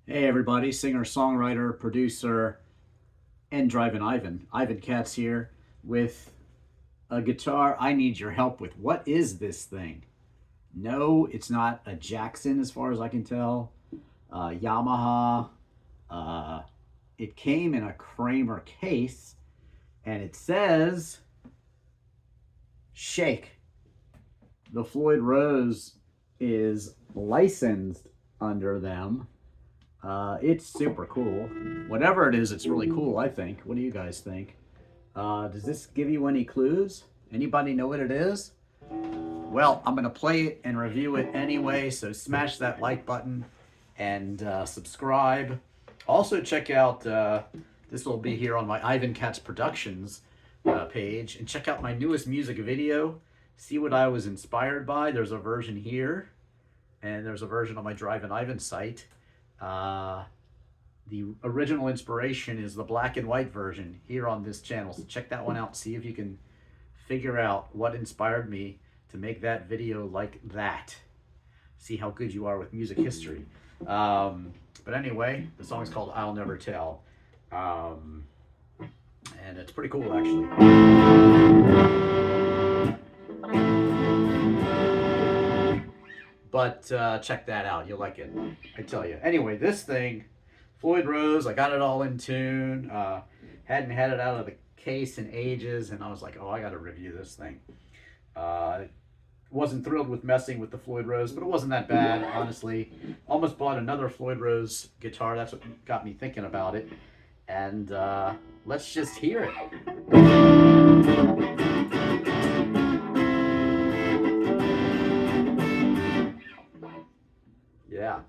Hey everybody, singer, songwriter, producer, and Drivin' Ivan Katz here with a guitar I need your help with. What is this thing? No, it's not a Jackson as far as I can tell. Yamaha. Uh, it came in a Kramer case and it says Shake. The Floyd Rose is licensed under them. It's super cool. Whatever it is, it's really cool, I think. What do you guys think? Does this give you any clues? Anybody know what it is? Well, I'm going to play it and review it anyway, so smash that like button and subscribe. Also, check out, this will be here on my Ivan Katz Productions page, and check out my newest music video. See what I was inspired by. There's a version here, and there's a version on my Drivin' Ivan site. The original inspiration is the black and white version here on this channel, so check that one out. See if you can figure out what inspired me to make that video like that. See how good you are with music history. But anyway, the song is called I'll Never Tell, and it's pretty cool actually. But check that out. You'll like it, I tell you. Anyway, this thing, Floyd Rose, I got it all in tune. Hadn't had it out of the case in ages, and I was like, oh, I got to review this thing. Wasn't thrilled with messing with the Floyd Rose, but it wasn't that bad, honestly. Almost bought another Floyd Rose guitar. That's what got me thinking about it. And let's just hear it. Yeah.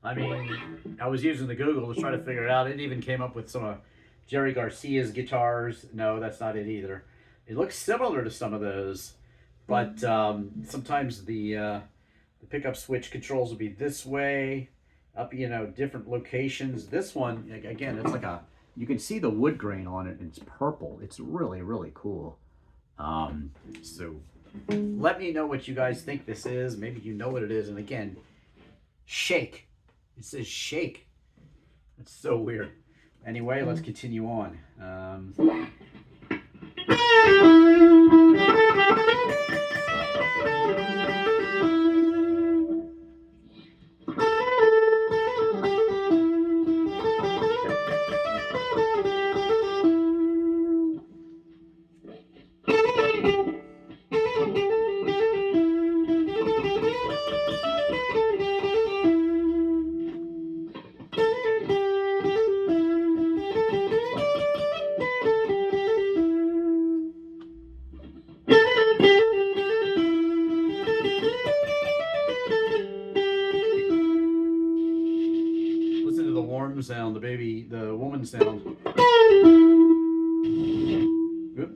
I mean, I was using the Google to try to figure it out. It even came up with some of Jerry Garcia's guitars. No, that's not it either. It looks similar to some of those, but sometimes the pickup switch controls will be this way, up, different locations. This one, again, it's like you can see the wood grain on it, and it's purple. It's really, really cool. So let me know what you guys think this is. Maybe you know what it is. And again, Shake. It says Shake. That's so weird. Anyway, let's continue on. Sound, the woman sound. Oop.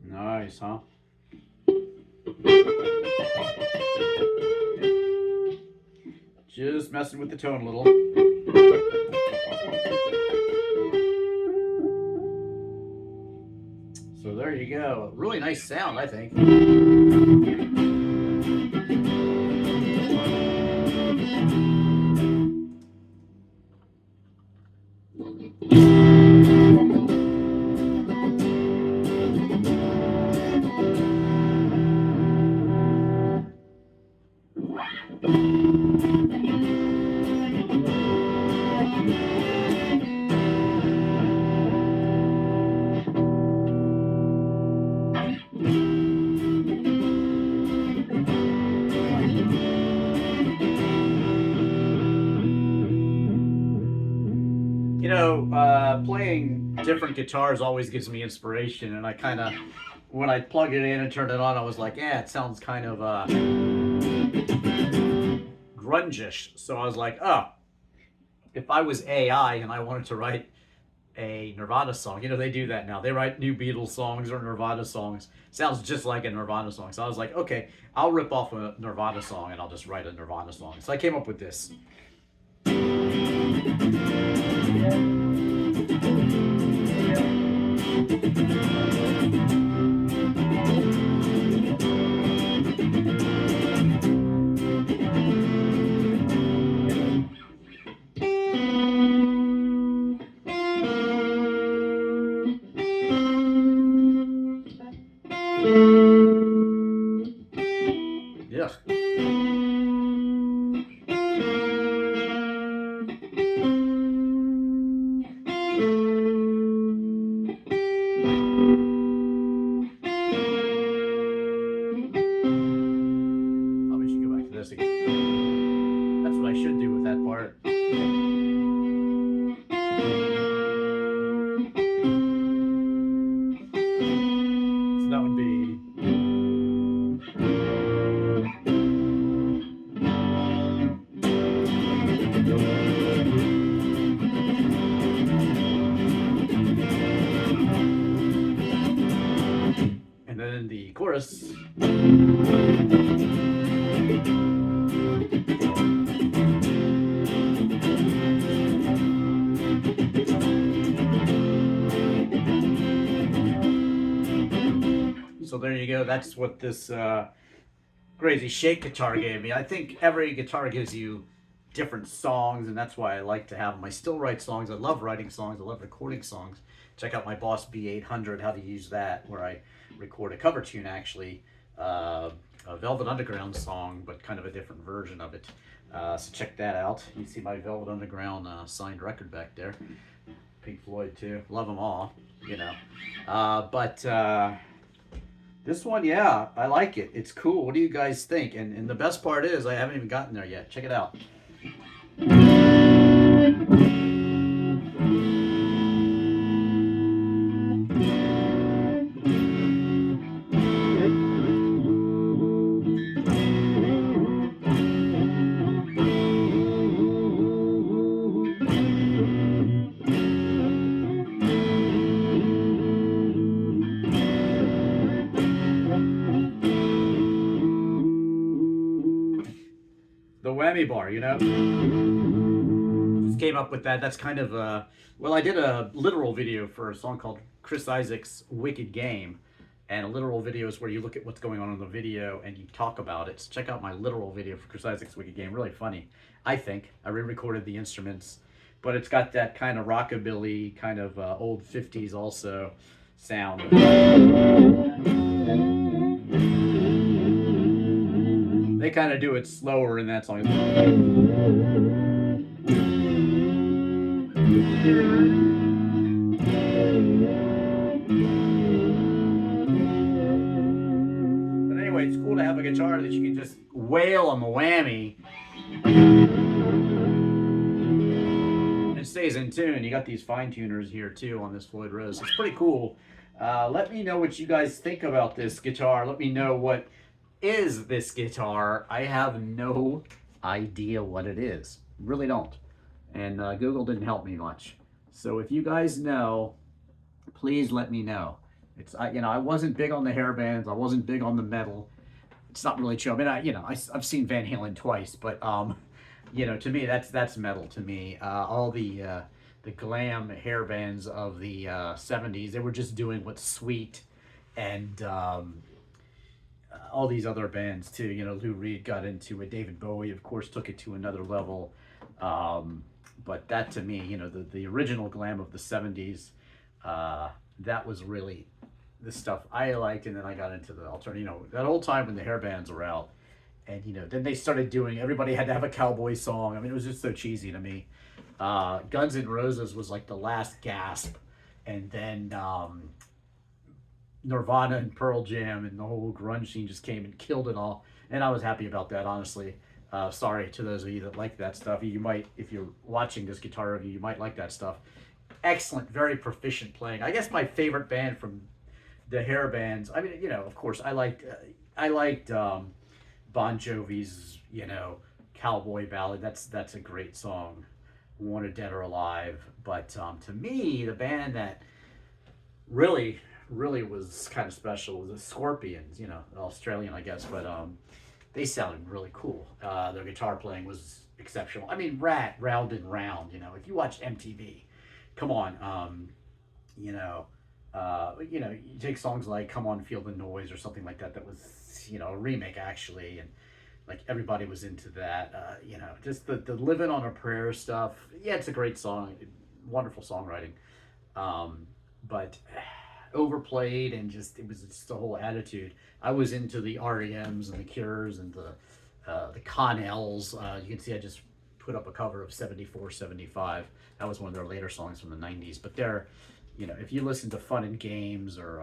Nice, huh? Just messing with the tone a little. So there you go. Really nice sound, I think. playing different guitars always gives me inspiration, and I kind of, when I plugged it in and turned it on, I was like, yeah, it sounds kind of grunge-ish. So I was like, oh, if I was AI and I wanted to write a Nirvana song, you know, they do that now. They write new Beatles songs or Nirvana songs. Sounds just like a Nirvana song. So I was like, okay, I'll rip off a Nirvana song and I'll just write a Nirvana song. So I came up with this. Yeah. Probably should go back to this again. That's what I should do with that part. So that would be. And then the chorus. So there you go. That's what this crazy shake guitar gave me. I think every guitar gives you different songs, and that's why I like to have them. I still write songs. I love writing songs. I love recording songs. Check out my Boss B800, how to use that, where I record a cover tune, actually, a Velvet Underground song, but kind of a different version of it. So check that out. You see my Velvet Underground signed record back there. Pink Floyd too. Love them all, you know. This one, yeah, I like it. It's cool. What do you guys think? And the best part is I haven't even gotten there yet. Check it out. The whammy bar, you know? Just came up with that. That's kind of well, I did a literal video for a song called Chris Isaak's Wicked Game. And a literal video is where you look at what's going on in the video and you talk about it. So check out my literal video for Chris Isaak's Wicked Game. Really funny, I think. I re-recorded the instruments, but it's got that kind of rockabilly, kind of old 50s also sound. They kind of do it slower in that song. But anyway, it's cool to have a guitar that you can just wail on the whammy and it stays in tune. You got these fine tuners here too on this Floyd Rose. It's pretty cool. Let me know what you guys think about this guitar. Let me know what is this guitar. I have no idea what it is. Really don't. And Google didn't help me much. So if you guys know, please let me know. It's you know, I wasn't big on the hair bands. I wasn't big on the metal. It's not really true. I mean, I've seen Van Halen twice, but you know, to me that's metal to me. All the glam hair bands of the 70s, they were just doing what's sweet, and all these other bands too. You know, Lou Reed got into it. David Bowie, of course, took it to another level. But that to me, you know, the original glam of the 70s, that was really the stuff I liked. And then I got into the alternative, you know, that old time when the hair bands were out. And, you know, then they started doing, everybody had to have a cowboy song. I mean, it was just so cheesy to me. Guns N' Roses was like the last gasp. And then Nirvana and Pearl Jam and the whole grunge scene just came and killed it all. And I was happy about that, honestly. Sorry to those of you that like that stuff. You might, if you're watching this guitar review, you might like that stuff. excellent, very proficient playing. I guess my favorite band from the hair bands. I mean, you know, of course, I liked Bon Jovi's, you know, Cowboy Ballad. That's a great song, Wanted Dead or Alive. But to me, the band that really was kind of special was the Scorpions. You know, Australian, I guess, but they sounded really cool. Their guitar playing was exceptional. I mean, Rat, Round and Round. You know, if you watched MTV, come on, you take songs like "Come On, Feel the Noise" or something like that. That was, you know, a remake actually, and like everybody was into that. Just the "Living on a Prayer" stuff. Yeah, it's a great song, wonderful songwriting, but overplayed and just it was just the whole attitude. I was into the r.e.ms and the Cures and the Connells. You can see I just put up a cover of 74, 75. That was one of their later songs from the 90s. But they're, you know, if you listen to Fun and Games or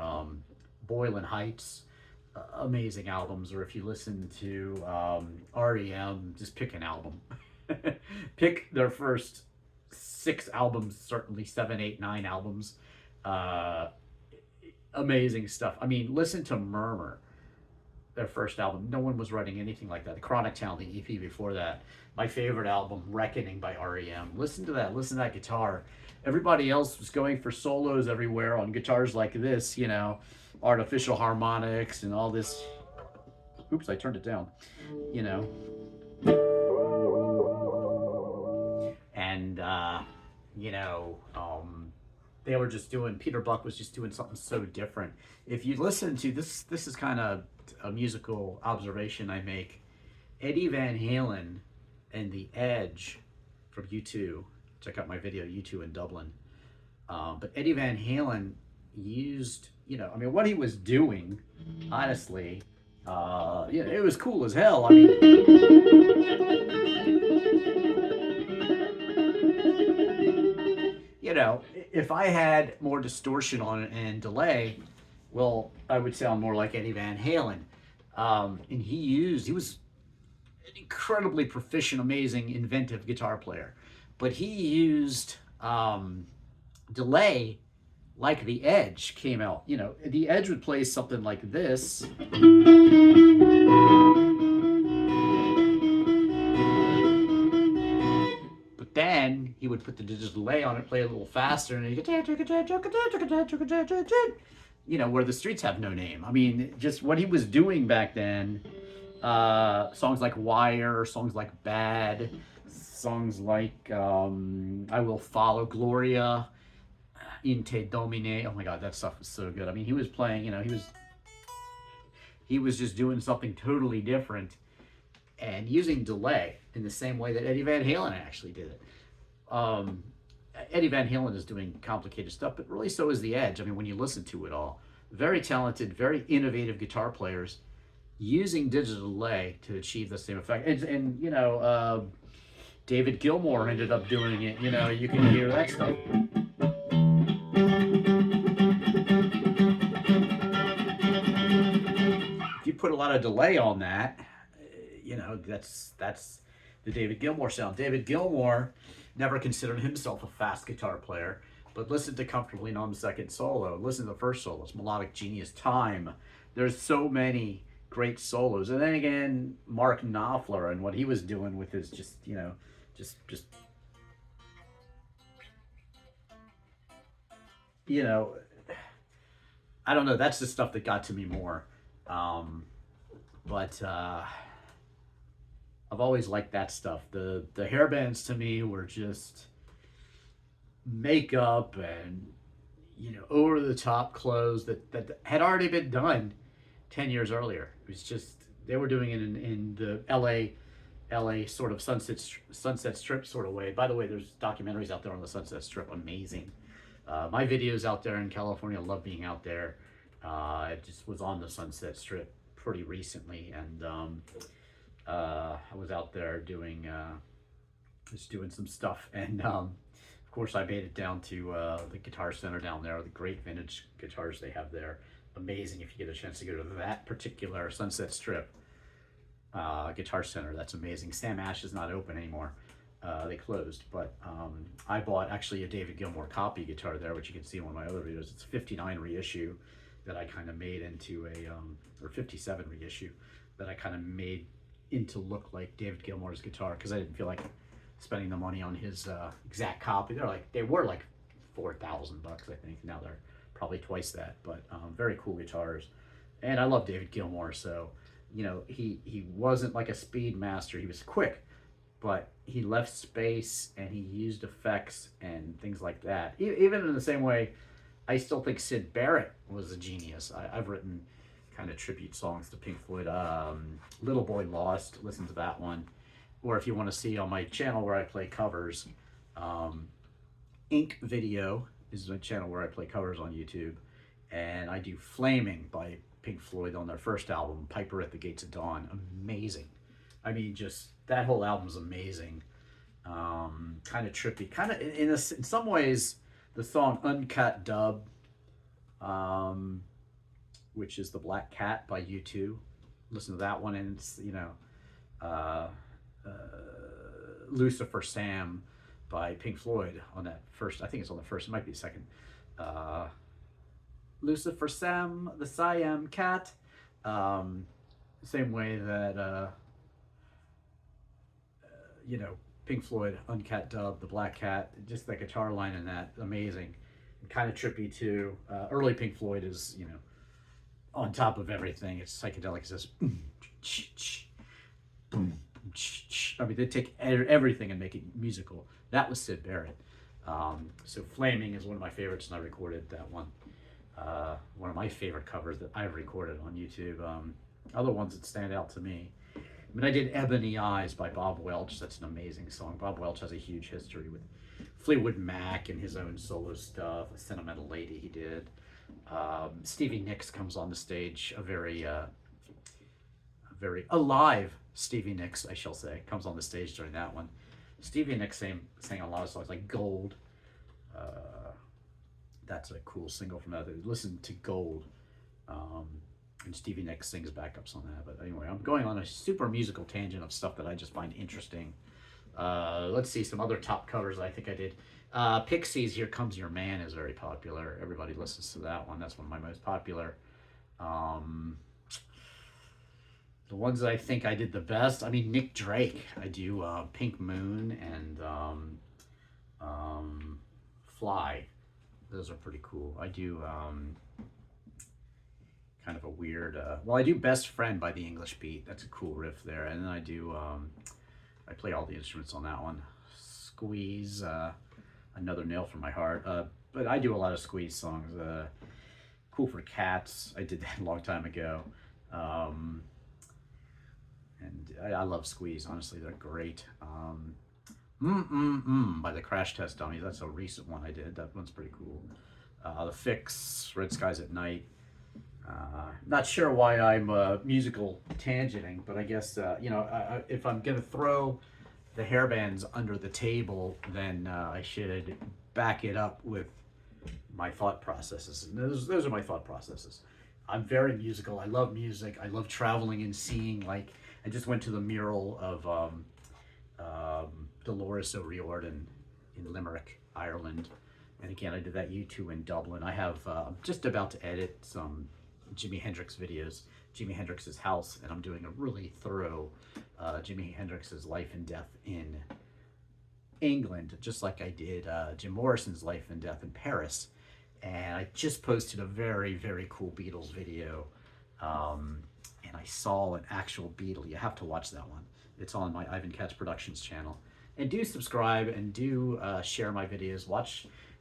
Boylan Heights, amazing albums. Or if you listen to r.e.m, just pick an album. Pick their first 6 albums, certainly 7, 8, 9 albums. Amazing stuff. I mean, listen to Murmur, their first album. No one was writing anything like that. The Chronic Town, the EP before that. My favorite album, Reckoning by r.e.m. Listen to that. Listen to that guitar. Everybody else was going for solos everywhere on guitars like this, you know, artificial harmonics and all this. Oops, I turned it down. You know. And, they were just doing, Peter Buck was just doing something so different. If you listen to this is kind of a musical observation I make. Eddie Van Halen and The Edge from U2, check out my video, U2 in Dublin. But Eddie Van Halen used, you know, I mean, what he was doing, honestly, it was cool as hell. I mean, you know, if I had more distortion on it and delay, well, I would sound more like Eddie Van Halen. And he was an incredibly proficient, amazing, inventive guitar player. But he used delay like The Edge came out. You know, The Edge would play something like this. But then he would put the digital delay on it, play a little faster, and you know, where the streets have no name. I mean, just what he was doing back then. Songs like Wire, songs like Bad, songs like I Will Follow, Gloria, In Te Domine. Oh my God, that stuff was so good. I mean, he was playing, you know, he was just doing something totally different and using delay in the same way that Eddie Van Halen actually did it. Eddie Van Halen is doing complicated stuff, but really so is The Edge. I mean, when you listen to it all, very talented, very innovative guitar players using digital delay to achieve the same effect. And you know, David Gilmour ended up doing it. You know, you can hear that stuff. If you put a lot of delay on that, you know, that's the David Gilmour sound. David Gilmour never considered himself a fast guitar player, but listen to Comfortably Numb second solo. Listen to the first solo. It's Melodic Genius, Time. There's so many great solos. And then again, Mark Knopfler and what he was doing with his just, you know, just you know, I don't know. That's the stuff that got to me more. But I've always liked that stuff. The hair bands to me were just makeup and, you know, over the top clothes that had already been done 10 years earlier. It was just, they were doing it in the LA sort of Sunset Strip sort of way. By the way, there's documentaries out there on the Sunset Strip, amazing. My videos out there in California, I love being out there. I just was on the Sunset Strip pretty recently, and I was out there doing just doing some stuff, and of course I made it down to the Guitar Center down there, the great vintage guitars they have there. Amazing if you get a chance to go to that particular Sunset Strip Guitar Center. That's amazing. Sam Ash is not open anymore. They closed, but I bought actually a David Gilmour copy guitar there, which you can see in one of my other videos. It's a 59 reissue that I kind of made into a, or 57 reissue that I kind of made into look like David Gilmour's guitar, because I didn't feel like spending the money on his exact copy. They were like $4,000, I think. Now they're probably twice that, but very cool guitars. And I love David Gilmour, so you know, he wasn't like a speed master. He was quick, but he left space and he used effects and things like that. Even in the same way, I still think Syd Barrett was a genius. I've written kind of tribute songs to Pink Floyd. Little Boy Lost, listen to that one. Or if you want to see on my channel where I play covers, Ink Video is my channel where I play covers on YouTube. And I do Flaming by Pink Floyd on their first album, Piper at the Gates of Dawn. Amazing. I mean, just that whole album's amazing. Kind of trippy. Kind of, in some ways, the song Uncut Dub, which is The Black Cat by U2. Listen to that one, and it's, you know, Lucifer Sam by Pink Floyd on that first, I think it's on the first, it might be the second. Lucifer Sam, the Siam Cat. Same way that, you know, Pink Floyd, Uncut Dub, The Black Cat, just the guitar line in that, amazing. And kind of trippy too. Early Pink Floyd is, you know, on top of everything. It's psychedelic. It says, boom, I mean, they take everything and make it musical. That was Syd Barrett. So Flaming is one of my favorites, and I recorded that one. One of my favorite covers that I've recorded on YouTube. Other ones that stand out to me, I mean, I did Ebony Eyes by Bob Welch. That's an amazing song. Bob Welch has a huge history with Fleetwood Mac and his own solo stuff. A Sentimental Lady he did. Stevie Nicks comes on the stage, a very alive Stevie Nicks, I shall say, comes on the stage during that one. Stevie Nicks sang a lot of songs like Gold. That's a cool single from that. Listen to Gold. And Stevie Nicks sings backups on that. But anyway, I'm going on a super musical tangent of stuff that I just find interesting. Let's see, some other top covers I think I did. Pixies, Here Comes Your Man is very popular. Everybody listens to that one. That's one of my most popular. The ones that I think I did the best, I mean, Nick Drake. I do Pink Moon and Fly. Those are pretty cool. I do kind of a weird, well, I do Best Friend by the English Beat. That's a cool riff there. And then I do, I play all the instruments on that one. Squeeze, Another Nail for My Heart. But I do a lot of Squeeze songs. Cool for Cats, I did that a long time ago. And I love Squeeze, honestly, they're great. By the Crash Test Dummies, that's a recent one I did. That one's pretty cool. The Fix, Red Skies at Night. Not sure why I'm musical tangenting, but I guess, you know, if I'm going to throw the hairbands under the table, then I should back it up with my thought processes. And those are my thought processes. I'm very musical. I love music. I love traveling and seeing. Like, I just went to the mural of Dolores O'Riordan in Limerick, Ireland. And again, I did that U2 in Dublin. I have, I'm just about to edit some Jimi Hendrix videos, Jimi Hendrix's house, and I'm doing a really thorough Jimi Hendrix's life and death in England, just like I did Jim Morrison's life and death in Paris. And I just posted a very, very cool Beatles video, and I saw an actual Beatle. You have to watch that one. It's on my Ivan Katz Productions channel. And do subscribe and do share my videos.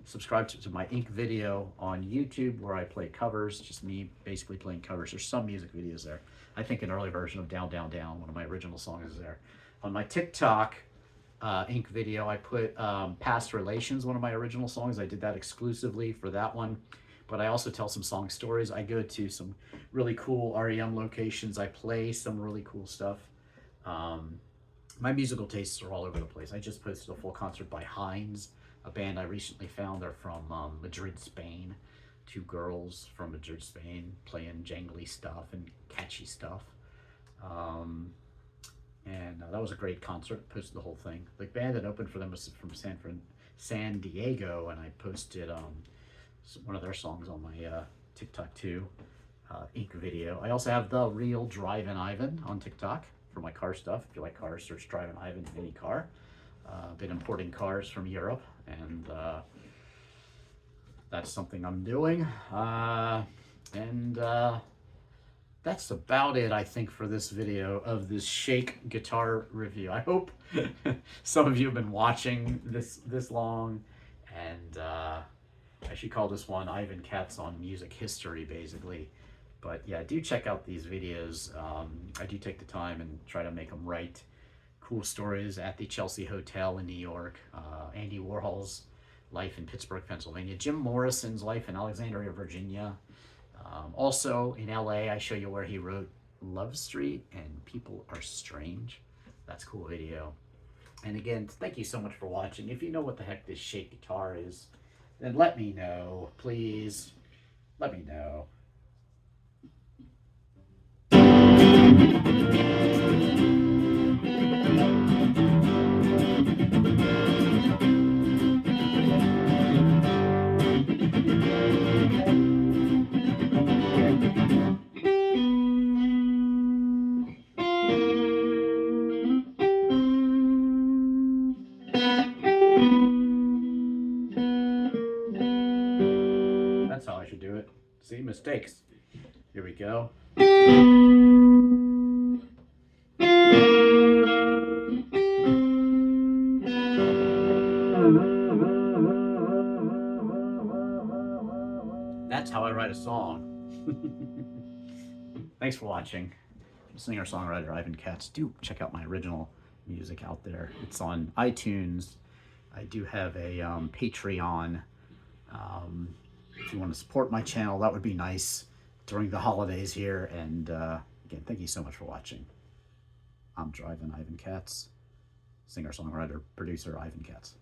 Subscribe to my Ink video on YouTube where I play covers, just me basically playing covers. There's some music videos there. I think an early version of Down, Down, Down, one of my original songs is there. On my TikTok Ink video, I put Past Relations, one of my original songs. I did that exclusively for that one. But I also tell some song stories. I go to some really cool r.e.m. locations. I play some really cool stuff. My musical tastes are all over the place. I just posted a full concert by Heinz, a band I recently found. They're from Madrid, Spain. Two girls from Madrid, Spain, playing jangly stuff and catchy stuff. And that was a great concert. Posted the whole thing. The band that opened for them was from San Diego, and I posted one of their songs on my TikTok too. Ink video. I also have the real Drivin' Ivan on TikTok for my car stuff. If you like cars, search Drivin' Ivan in any car. Been importing cars from Europe, and that's something I'm doing. That's about it, I think, for this video of this Shake guitar review. I hope some of you have been watching this long, and I should call this one Ivan Katz on music history, basically. But yeah, do check out these videos. I do take the time and try to make them right. Cool stories at the Chelsea Hotel in New York, Andy Warhol's life in Pittsburgh, Pennsylvania, Jim Morrison's life in Alexandria, Virginia. Also in LA, I show you where he wrote Love Street and People Are Strange. That's a cool video. And again, thank you so much for watching. If you know what the heck this Shake guitar is, then let me know, please. Let me know. That's how I should do it. See, mistakes. Here we go. That's how I write a song. Thanks for watching. Singer-songwriter Ivan Katz. Do check out my original music out there. It's on iTunes. I do have a Patreon. If you want to support my channel, that would be nice during the holidays here. And again, thank you so much for watching. I'm DrivinIvanKatz, singer-songwriter, producer Ivan Katz.